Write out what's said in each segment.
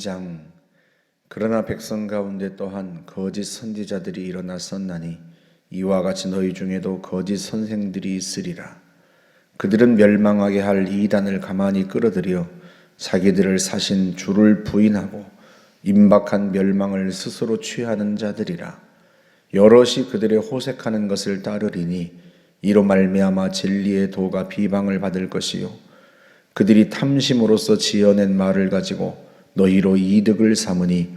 2장. 그러나 백성 가운데 또한 거짓 선지자들이 일어났었나니 이와 같이 너희 중에도 거짓 선생들이 있으리라. 그들은 멸망하게 할 이단을 가만히 끌어들여 자기들을 사신 주를 부인하고 임박한 멸망을 스스로 취하는 자들이라. 여럿이 그들의 호색하는 것을 따르리니 이로 말미암아 진리의 도가 비방을 받을 것이요 그들이 탐심으로써 지어낸 말을 가지고 너희로 이득을 삼으니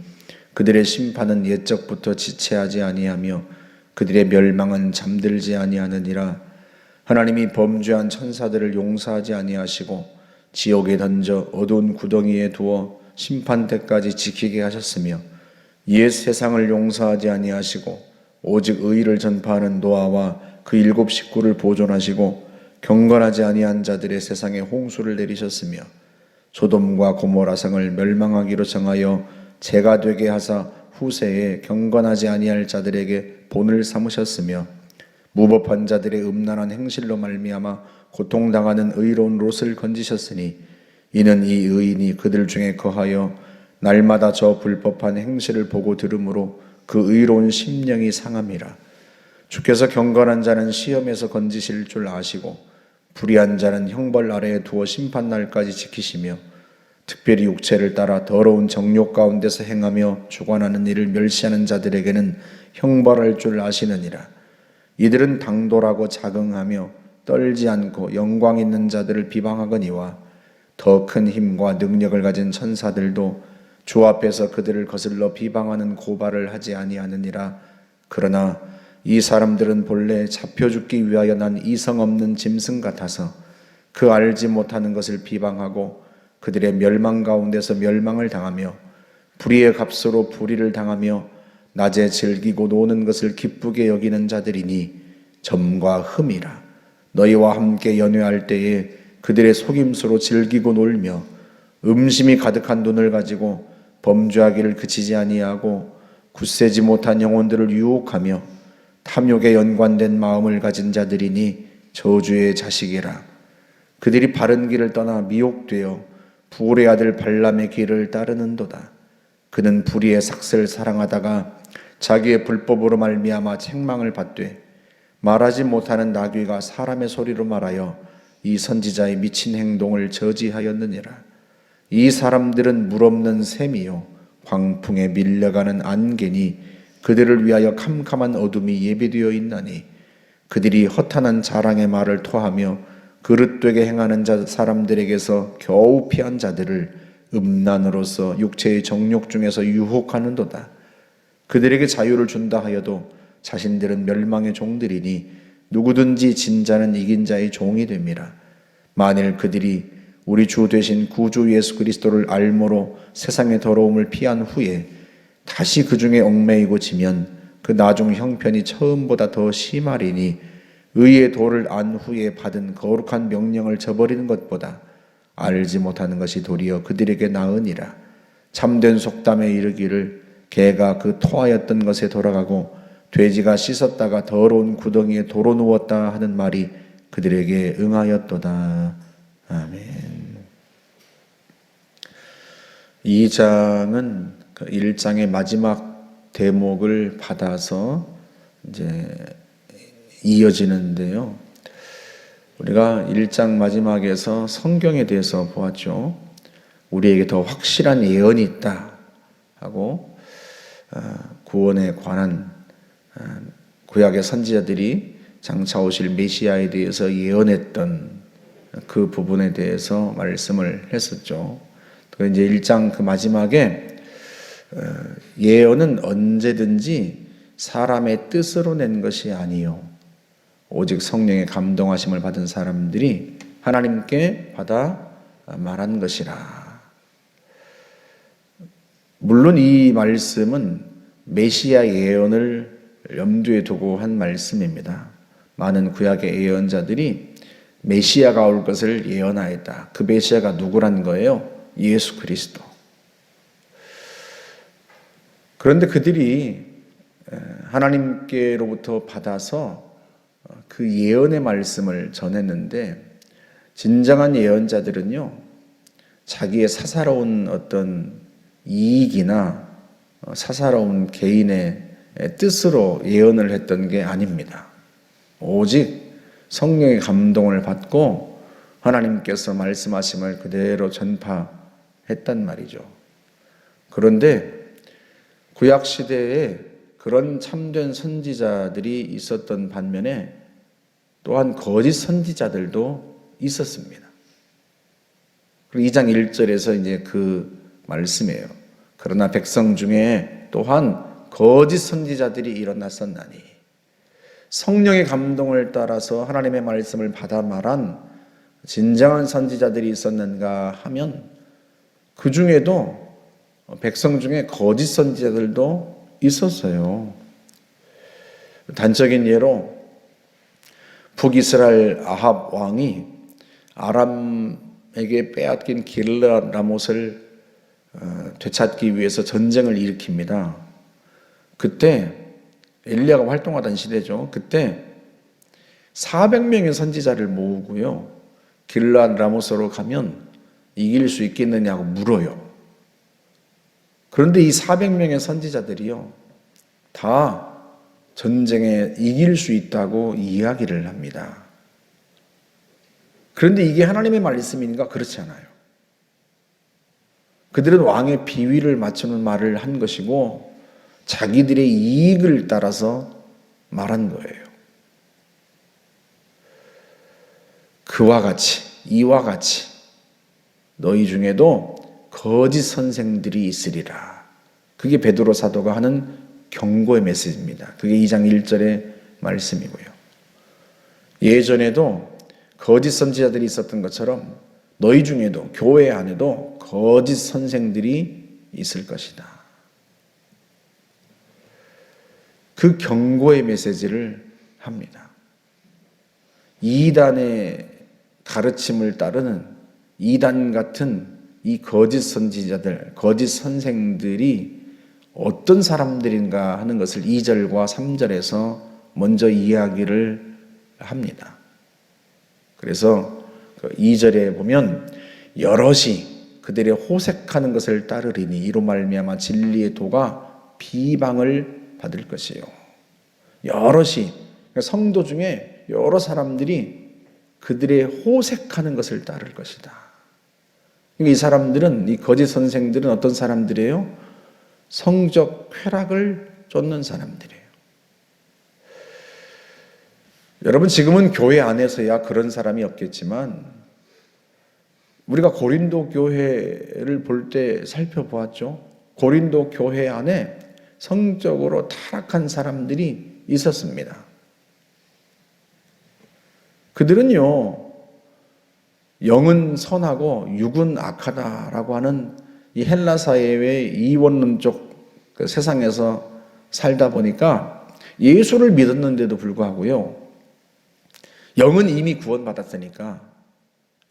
그들의 심판은 옛적부터 지체하지 아니하며 그들의 멸망은 잠들지 아니하느니라. 하나님이 범죄한 천사들을 용서하지 아니하시고 지옥에 던져 어두운 구덩이에 두어 심판 때까지 지키게 하셨으며 옛 세상을 용서하지 아니하시고 오직 의를 전파하는 노아와 그 7 식구를 보존하시고 경건하지 아니한 자들의 세상에 홍수를 내리셨으며 소돔과 고모라 성을 멸망하기로 정하여 재가 되게 하사 후세에 경건하지 아니할 자들에게 본을 삼으셨으며 무법한 자들의 음란한 행실로 말미암아 고통당하는 의로운 롯을 건지셨으니 이는 이 의인이 그들 중에 거하여 날마다 저 불법한 행실을 보고 들으므로 그 의로운 심령이 상함이라. 주께서 경건한 자는 시험에서 건지실 줄 아시고 불의한 자는 형벌 아래에 두어 심판날까지 지키시며 특별히 육체를 따라 더러운 정욕 가운데서 행하며 주관하는 일을 멸시하는 자들에게는 형벌할 줄 아시느니라. 이들은 당돌하고 자긍하며 떨지 않고 영광 있는 자들을 비방하거니와 더 큰 힘과 능력을 가진 천사들도 주 앞에서 그들을 거슬러 비방하는 고발을 하지 아니하느니라. 그러나 이 사람들은 본래 잡혀 죽기 위하여 난 이성 없는 짐승 같아서 그 알지 못하는 것을 비방하고 그들의 멸망 가운데서 멸망을 당하며 불의의 값으로 불의를 당하며 낮에 즐기고 노는 것을 기쁘게 여기는 자들이니 점과 흠이라. 너희와 함께 연회할 때에 그들의 속임수로 즐기고 놀며 음심이 가득한 눈을 가지고 범죄하기를 그치지 아니하고 굳세지 못한 영혼들을 유혹하며 탐욕에 연관된 마음을 가진 자들이니 저주의 자식이라. 그들이 바른 길을 떠나 미혹되어 부울의 아들 발람의 길을 따르는도다. 그는 불의의 삭슬 사랑하다가 자기의 불법으로 말미암아 책망을 받되 말하지 못하는 나귀가 사람의 소리로 말하여 이 선지자의 미친 행동을 저지하였느니라. 이 사람들은 물없는 샘이요 광풍에 밀려가는 안개니 그들을 위하여 캄캄한 어둠이 예비되어 있나니 그들이 허탄한 자랑의 말을 토하며 그릇되게 행하는 사람들에게서 겨우 피한 자들을 음란으로서 육체의 정욕 중에서 유혹하는도다. 그들에게 자유를 준다 하여도 자신들은 멸망의 종들이니 누구든지 진 자는 이긴 자의 종이 됨이라. 만일 그들이 우리 주 되신 구주 예수 그리스도를 알므로 세상의 더러움을 피한 후에 다시 그 중에 얽매이고 지면 그 나중 형편이 처음보다 더 심하리니 의의 도를 안 후에 받은 거룩한 명령을 저버리는 것보다 알지 못하는 것이 도리어 그들에게 나으니라. 참된 속담에 이르기를 개가 그 토하였던 것에 돌아가고 돼지가 씻었다가 더러운 구덩이에 도로 누웠다 하는 말이 그들에게 응하였도다. 아멘. 이 장은 그 1장의 마지막 대목을 받아서 이제 이어지는데요. 우리가 1장 마지막에서 성경에 대해서 보았죠. 우리에게 더 확실한 예언이 있다 하고 구원에 관한 구약의 선지자들이 장차 오실 메시아에 대해서 예언했던 그 부분에 대해서 말씀을 했었죠. 그 이제 1장 그 마지막에 예언은 언제든지 사람의 뜻으로 낸 것이 아니요 오직 성령의 감동하심을 받은 사람들이 하나님께 받아 말한 것이라. 물론 이 말씀은 메시아 예언을 염두에 두고 한 말씀입니다. 많은 구약의 예언자들이 메시아가 올 것을 예언하였다. 그 메시아가 누구란 거예요? 예수 그리스도. 그런데 그들이 하나님께로부터 받아서 그 예언의 말씀을 전했는데 진정한 예언자들은요, 자기의 사사로운 어떤 이익이나 사사로운 개인의 뜻으로 예언을 했던 게 아닙니다. 오직 성령의 감동을 받고 하나님께서 말씀하심을 그대로 전파했단 말이죠. 그런데 구약시대에 그런 참된 선지자들이 있었던 반면에 또한 거짓 선지자들도 있었습니다. 그리고 2장 1절에서 이제 그 말씀이에요. 그러나 백성 중에 또한 거짓 선지자들이 일어났었나니 성령의 감동을 따라서 하나님의 말씀을 받아 말한 진정한 선지자들이 있었는가 하면 그 중에도 백성 중에 거짓 선지자들도 있었어요. 단적인 예로 북이스라엘 아합 왕이 아람에게 빼앗긴 길르앗 라못을 되찾기 위해서 전쟁을 일으킵니다. 그때 엘리야가 활동하던 시대죠. 그때 400명의 선지자를 모으고요. 길르앗 라못으로 가면 이길 수 있겠느냐고 물어요. 그런데 이 400명의 선지자들이요, 다 전쟁에 이길 수 있다고 이야기를 합니다. 그런데 이게 하나님의 말씀인가? 그렇지 않아요. 그들은 왕의 비위를 맞추는 말을 한 것이고 자기들의 이익을 따라서 말한 거예요. 그와 같이, 이와 같이 너희 중에도 거짓 선생들이 있으리라. 그게 베드로 사도가 하는 경고의 메시지입니다. 그게 2장 1절의 말씀이고요. 예전에도 거짓 선지자들이 있었던 것처럼 너희 중에도, 교회 안에도 거짓 선생들이 있을 것이다. 그 경고의 메시지를 합니다. 이단의 가르침을 따르는 이단 같은 이 거짓 선지자들, 거짓 선생들이 어떤 사람들인가 하는 것을 2절과 3절에서 먼저 이야기를 합니다. 그래서 2절에 보면 여럿이 그들의 호색하는 것을 따르리니 이로 말미암아 진리의 도가 비방을 받을 것이요. 여럿이, 성도 중에 여러 사람들이 그들의 호색하는 것을 따를 것이다. 이 사람들은, 이 거짓 선생들은 어떤 사람들이에요? 성적 쾌락을 쫓는 사람들이에요. 여러분, 지금은 교회 안에서야 그런 사람이 없겠지만 우리가 고린도 교회를 볼 때 살펴보았죠. 고린도 교회 안에 성적으로 타락한 사람들이 있었습니다. 그들은요, 영은 선하고 육은 악하다라고 하는 이 헬라 사회의 이원론적 그 세상에서 살다 보니까 예수를 믿었는데도 불구하고요, 영은 이미 구원받았으니까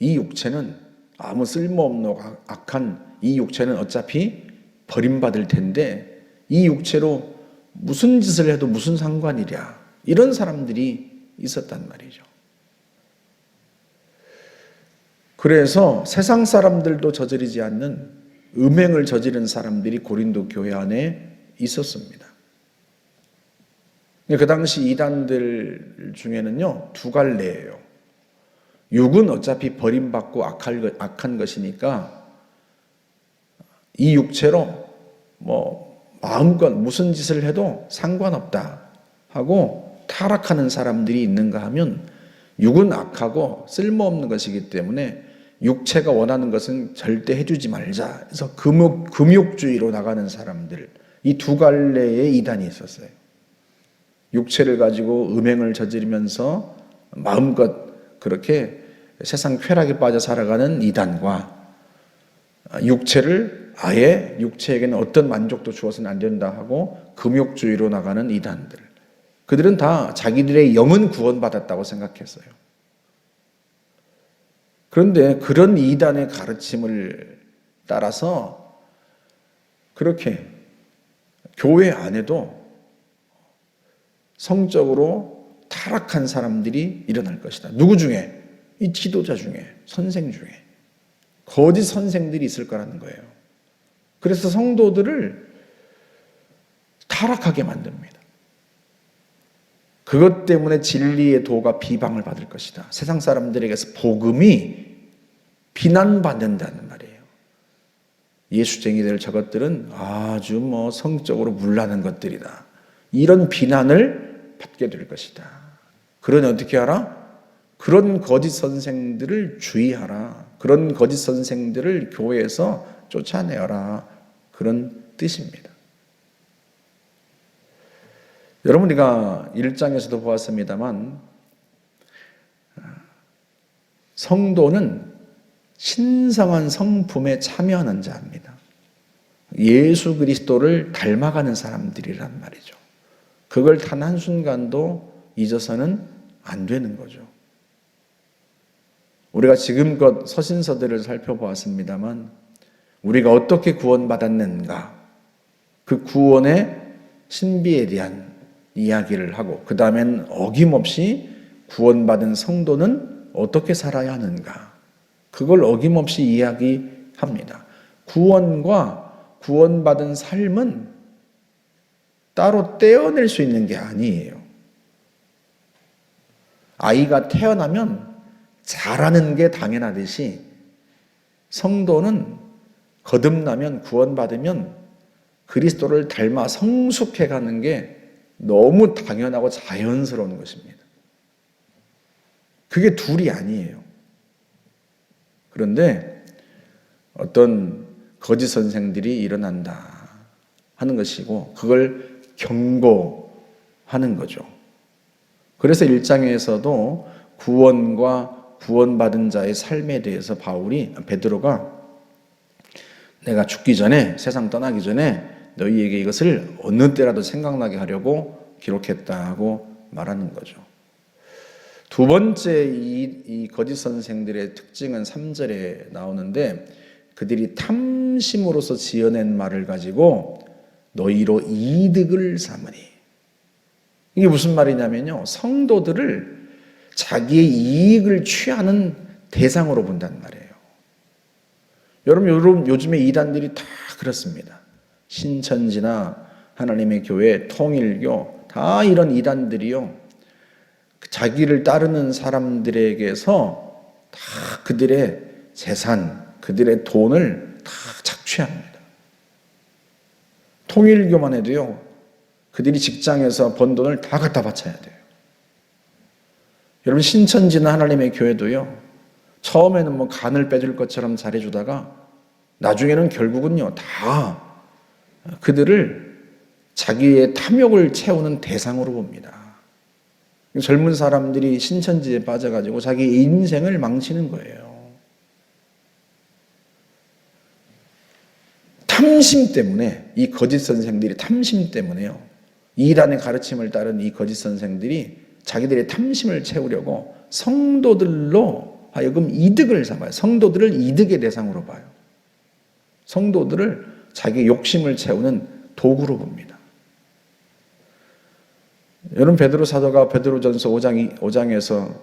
이 육체는 아무 쓸모없는 악한 이 육체는 어차피 버림받을 텐데 이 육체로 무슨 짓을 해도 무슨 상관이랴, 이런 사람들이 있었단 말이죠. 그래서 세상 사람들도 저지르지 않는 음행을 저지른 사람들이 고린도 교회 안에 있었습니다. 그 당시 이단들 중에는요, 두 갈래예요. 육은 어차피 버림받고 악한 것이니까 이 육체로 마음껏 무슨 짓을 해도 상관없다 하고 타락하는 사람들이 있는가 하면 육은 악하고 쓸모없는 것이기 때문에 육체가 원하는 것은 절대 해주지 말자 해서 금욕주의로 나가는 사람들, 이 두 갈래의 이단이 있었어요. 육체를 가지고 음행을 저지르면서 마음껏 그렇게 세상 쾌락에 빠져 살아가는 이단과 육체를 아예 육체에게는 어떤 만족도 주어서는 안 된다 하고 금욕주의로 나가는 이단들, 그들은 다 자기들의 영은 구원받았다고 생각했어요. 그런데 그런 이단의 가르침을 따라서 그렇게 교회 안에도 성적으로 타락한 사람들이 일어날 것이다. 누구 중에? 이 지도자 중에, 선생 중에 거짓 선생들이 있을 거라는 거예요. 그래서 성도들을 타락하게 만듭니다. 그것 때문에 진리의 도가 비방을 받을 것이다. 세상 사람들에게서 복음이 비난받는다는 말이에요. 예수쟁이들 저것들은 아주 성적으로 물나는 것들이다. 이런 비난을 받게 될 것이다. 그러니 어떻게 하라? 그런 거짓 선생들을 주의하라. 그런 거짓 선생들을 교회에서 쫓아내어라. 그런 뜻입니다. 여러분, 우리가 1장에서도 보았습니다만 성도는 신성한 성품에 참여하는 자입니다. 예수 그리스도를 닮아가는 사람들이란 말이죠. 그걸 단 한순간도 잊어서는 안 되는 거죠. 우리가 지금껏 서신서들을 살펴보았습니다만 우리가 어떻게 구원받았는가, 그 구원의 신비에 대한 이야기를 하고, 그 다음엔 어김없이 구원받은 성도는 어떻게 살아야 하는가, 그걸 어김없이 이야기합니다. 구원과 구원받은 삶은 따로 떼어낼 수 있는 게 아니에요. 아이가 태어나면 자라는 게 당연하듯이 성도는 거듭나면, 구원받으면 그리스도를 닮아 성숙해가는 게 너무 당연하고 자연스러운 것입니다. 그게 둘이 아니에요. 그런데 어떤 거짓 선생들이 일어난다 하는 것이고, 그걸 경고하는 거죠. 그래서 1장에서도 구원과 구원받은 자의 삶에 대해서 베드로가 내가 죽기 전에, 세상 떠나기 전에 너희에게 이것을 어느 때라도 생각나게 하려고 기록했다고 말하는 거죠. 두 번째 이 거짓 선생들의 특징은 3절에 나오는데, 그들이 탐심으로서 지어낸 말을 가지고 너희로 이득을 삼으니. 이게 무슨 말이냐면요, 성도들을 자기의 이익을 취하는 대상으로 본단 말이에요. 여러분, 요즘에 이단들이 다 그렇습니다. 신천지나 하나님의 교회, 통일교, 다 이런 이단들이요, 자기를 따르는 사람들에게서 다 그들의 재산, 그들의 돈을 다 착취합니다. 통일교만 해도요, 그들이 직장에서 번 돈을 다 갖다 바쳐야 돼요. 여러분, 신천지나 하나님의 교회도요, 처음에는 간을 빼줄 것처럼 잘해주다가 나중에는 결국은요, 다 그들을 자기의 탐욕을 채우는 대상으로 봅니다. 젊은 사람들이 신천지에 빠져가지고 자기 인생을 망치는 거예요. 탐심 때문에, 이 거짓 선생들이 탐심 때문에요, 이단의 가르침을 따른 이 거짓 선생들이 자기들의 탐심을 채우려고 성도들로 하여금 이득을 삼아요. 성도들을 이득의 대상으로 봐요. 성도들을 자기 욕심을 채우는 도구로 봅니다. 여러분, 베드로 사도가 베드로전서 5장에서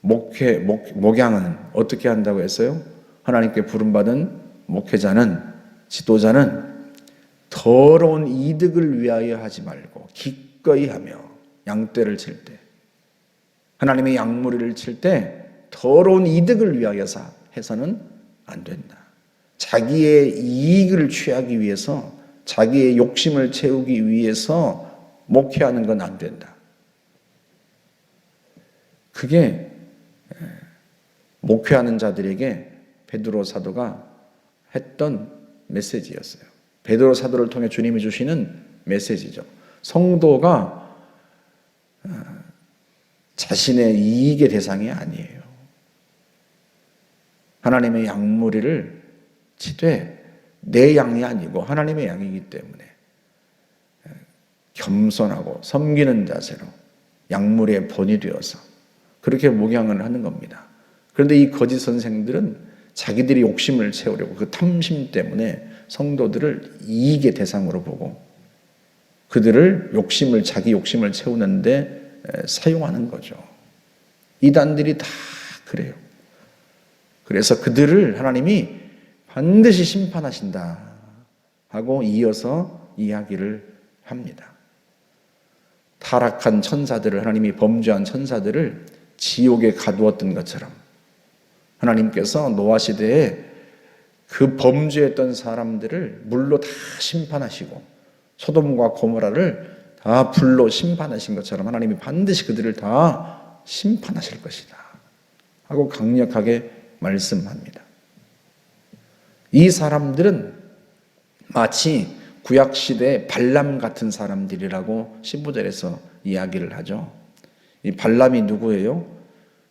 목양은 어떻게 한다고 했어요? 하나님께 부름받은 목회자는, 지도자는 더러운 이득을 위하여 하지 말고 기꺼이 하며, 양떼를 칠 때, 하나님의 양무리를 칠 때 더러운 이득을 위하여 해서는 안 된다. 자기의 이익을 취하기 위해서, 자기의 욕심을 채우기 위해서 목회하는 건 안 된다. 그게 목회하는 자들에게 베드로 사도가 했던 메시지였어요. 베드로 사도를 통해 주님이 주시는 메시지죠. 성도가 자신의 이익의 대상이 아니에요. 하나님의 양무리를 치되 내 양이 아니고 하나님의 양이기 때문에 겸손하고 섬기는 자세로 양무리의 본이 되어서 그렇게 목양을 하는 겁니다. 그런데 이 거짓 선생들은 자기들이 욕심을 채우려고 그 탐심 때문에 성도들을 이익의 대상으로 보고 그들을 자기 욕심을 채우는데 사용하는 거죠. 이단들이 다 그래요. 그래서 그들을 하나님이 반드시 심판하신다 하고 이어서 이야기를 합니다. 타락한 천사들을, 하나님이 범죄한 천사들을 지옥에 가두었던 것처럼 하나님께서 노아 시대에 그 범죄했던 사람들을 물로 다 심판하시고 소돔과 고모라를 다 불로 심판하신 것처럼 하나님이 반드시 그들을 다 심판하실 것이다 하고 강력하게 말씀합니다. 이 사람들은 마치 구약시대의 발람 같은 사람들이라고 15절에서 이야기를 하죠. 이 발람이 누구예요?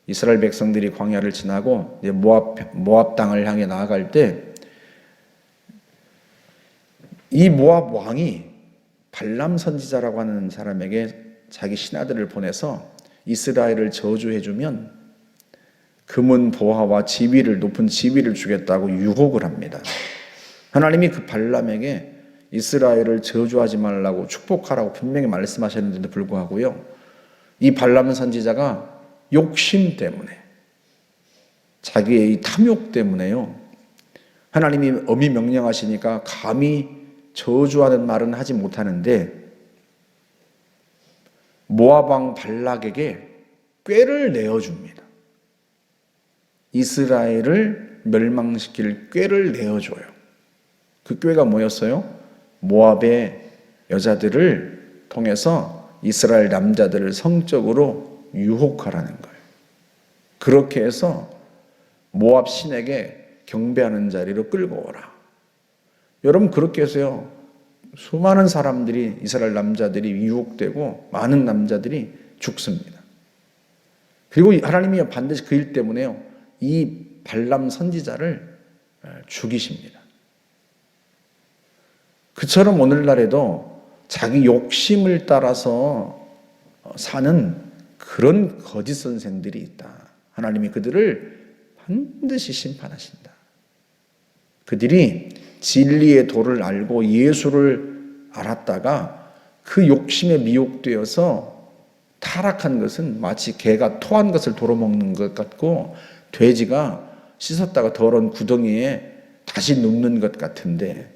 이스라엘 백성들이 광야를 지나고 모압 땅을 향해 나아갈 때 이 모압 왕이 발람 선지자라고 하는 사람에게 자기 신하들을 보내서 이스라엘을 저주해주면 금은 보화와 지위를, 높은 지위를 주겠다고 유혹을 합니다. 하나님이 그 발람에게 이스라엘을 저주하지 말라고 축복하라고 분명히 말씀하셨는데도 불구하고요, 이 발람 선지자가 욕심 때문에, 자기의 이 탐욕 때문에요, 하나님이 엄히 명령하시니까 감히 저주하는 말은 하지 못하는데 모압 왕 발락에게 꾀를 내어줍니다. 이스라엘을 멸망시킬 꾀를 내어줘요. 그 꾀가 뭐였어요? 모압의 여자들을 통해서 이스라엘 남자들을 성적으로 유혹하라는 거예요. 그렇게 해서 모압 신에게 경배하는 자리로 끌고 오라. 여러분, 그렇게 해서요, 수많은 사람들이, 이스라엘 남자들이 유혹되고 많은 남자들이 죽습니다. 그리고 하나님이 반드시 그 일 때문에요, 이 발람 선지자를 죽이십니다. 그처럼 오늘날에도 자기 욕심을 따라서 사는 그런 거짓 선생들이 있다. 하나님이 그들을 반드시 심판하신다. 그들이 진리의 도를 알고 예수를 알았다가 그 욕심에 미혹되어서 타락한 것은 마치 개가 토한 것을 도로 먹는 것 같고 돼지가 씻었다가 더러운 구덩이에 다시 눕는 것 같은데,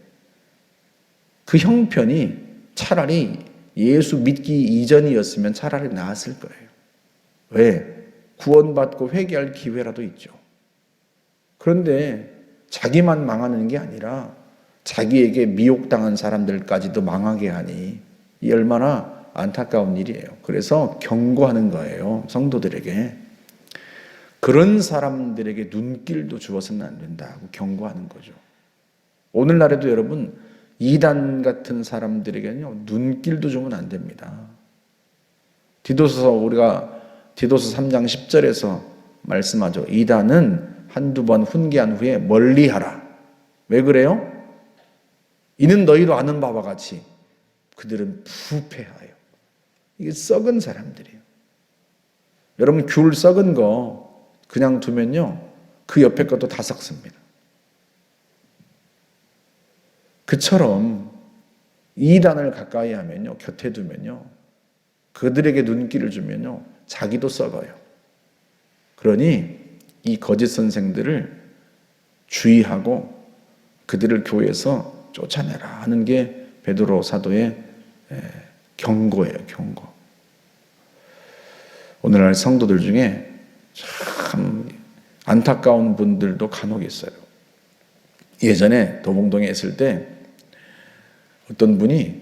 그 형편이 차라리 예수 믿기 이전이었으면 차라리 나았을 거예요. 왜? 구원받고 회개할 기회라도 있죠. 그런데 자기만 망하는 게 아니라 자기에게 미혹당한 사람들까지도 망하게 하니 이 얼마나 안타까운 일이에요. 그래서 경고하는 거예요, 성도들에게. 그런 사람들에게 눈길도 주어서는 안 된다고 경고하는 거죠. 오늘날에도 여러분, 이단 같은 사람들에게는요, 눈길도 주면 안 됩니다. 우리가 디도서 3장 10절에서 말씀하죠. 이단은 한두 번 훈계한 후에 멀리하라. 왜 그래요? 이는 너희도 아는 바와 같이 그들은 부패하여. 이게 썩은 사람들이에요. 여러분, 귤 썩은 거 그냥 두면요, 그 옆에 것도 다 썩습니다. 그처럼 이단을 가까이 하면요, 곁에 두면요, 그들에게 눈길을 주면요, 자기도 썩어요. 그러니 이 거짓 선생들을 주의하고 그들을 교회에서 쫓아내라 하는 게 베드로 사도의 경고예요, 경고. 오늘날 성도들 중에 참 안타까운 분들도 간혹 있어요. 예전에 도봉동에 있을 때 어떤 분이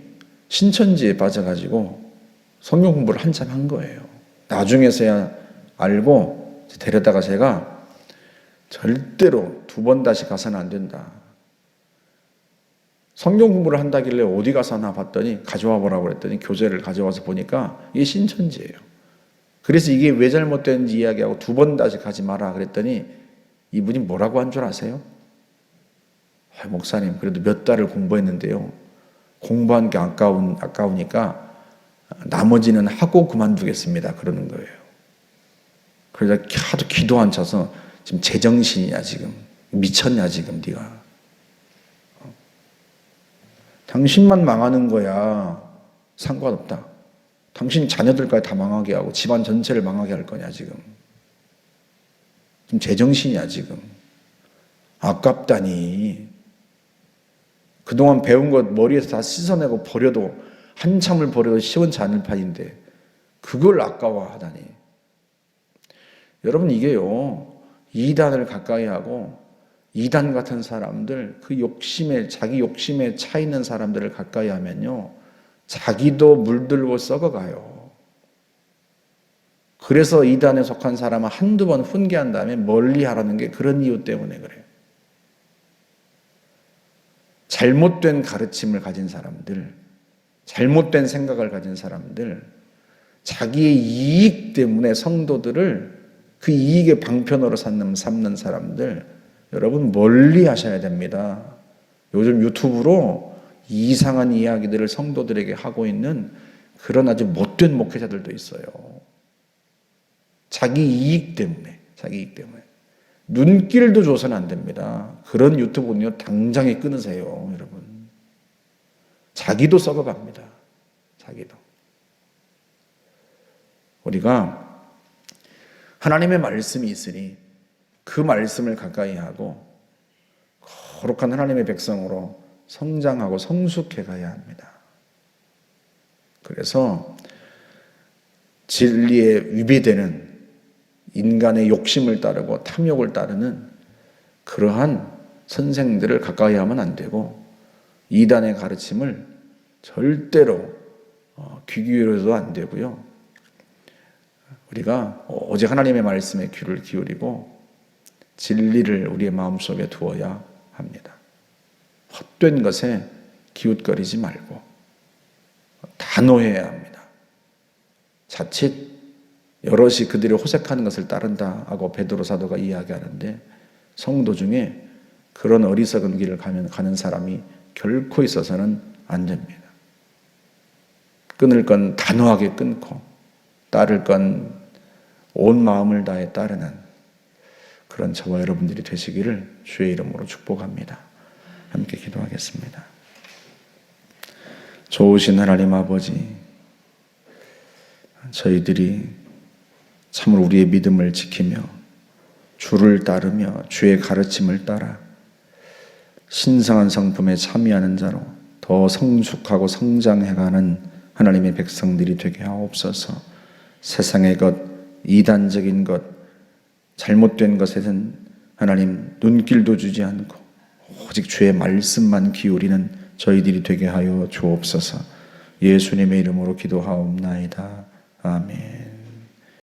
신천지에 빠져가지고 성경 공부를 한참 한 거예요. 나중에서야 알고 데려다가 제가 절대로 2번 다시 가서는 안 된다. 성경 공부를 한다길래 어디 가서 하나 봤더니 가져와 보라고 그랬더니 교재를 가져와서 보니까 이게 신천지예요. 그래서 이게 왜 잘못됐는지 이야기하고 2번 다시 가지 마라 그랬더니 이분이 뭐라고 한 줄 아세요? 목사님, 그래도 몇 달을 공부했는데요, 공부한 게 아까우니까 나머지는 하고 그만두겠습니다 그러는 거예요. 그러다 하도 기도 안 차서 지금 제정신이냐, 지금 미쳤냐, 지금 네가. 당신만 망하는 거야. 상관없다. 당신 자녀들까지 다 망하게 하고 집안 전체를 망하게 할 거냐, 지금. 지금 제정신이야, 지금. 아깝다니. 그동안 배운 것 머리에서 다 씻어내고 버려도 한참을 버려도 시원치 않을 판인데 그걸 아까워하다니. 여러분, 이게요, 이단을 가까이 하고 이단 같은 사람들, 그 욕심에, 자기 욕심에 차 있는 사람들을 가까이 하면요, 자기도 물들고 썩어가요. 그래서 이단에 속한 사람은 한두 번 훈계한 다음에 멀리 하라는 게 그런 이유 때문에 그래요. 잘못된 가르침을 가진 사람들, 잘못된 생각을 가진 사람들, 자기의 이익 때문에 성도들을 그 이익의 방편으로 삼는 사람들, 여러분 멀리 하셔야 됩니다. 요즘 유튜브로 이상한 이야기들을 성도들에게 하고 있는 그런 아주 못된 목회자들도 있어요. 자기 이익 때문에. 눈길도 줘서는 안 됩니다. 그런 유튜브는요, 당장에 끊으세요, 여러분. 자기도 썩어갑니다. 자기도. 우리가 하나님의 말씀이 있으니 그 말씀을 가까이 하고 거룩한 하나님의 백성으로 성장하고 성숙해 가야 합니다. 그래서 진리에 위배되는 인간의 욕심을 따르고 탐욕을 따르는 그러한 선생들을 가까이 하면 안 되고 이단의 가르침을 절대로 귀 기울여도 안 되고요. 우리가 오직 하나님의 말씀에 귀를 기울이고 진리를 우리의 마음속에 두어야 합니다. 헛된 것에 기웃거리지 말고 단호해야 합니다. 자칫 여럿이 그들이 호색하는 것을 따른다 하고 베드로 사도가 이야기하는데 성도 중에 그런 어리석은 길을 가는 사람이 결코 있어서는 안 됩니다. 끊을 건 단호하게 끊고 따를 건 온 마음을 다해 따르는 그런 저와 여러분들이 되시기를 주의 이름으로 축복합니다. 함께 기도하겠습니다. 좋으신 하나님 아버지, 저희들이 참으로 우리의 믿음을 지키며 주를 따르며 주의 가르침을 따라 신성한 성품에 참여하는 자로 더 성숙하고 성장해가는 하나님의 백성들이 되게 하옵소서. 세상의 것, 이단적인 것, 잘못된 것에는 하나님 눈길도 주지 않고 오직 주의 말씀만 기울이는 저희들이 되게 하여 주옵소서. 예수님의 이름으로 기도하옵나이다. 아멘.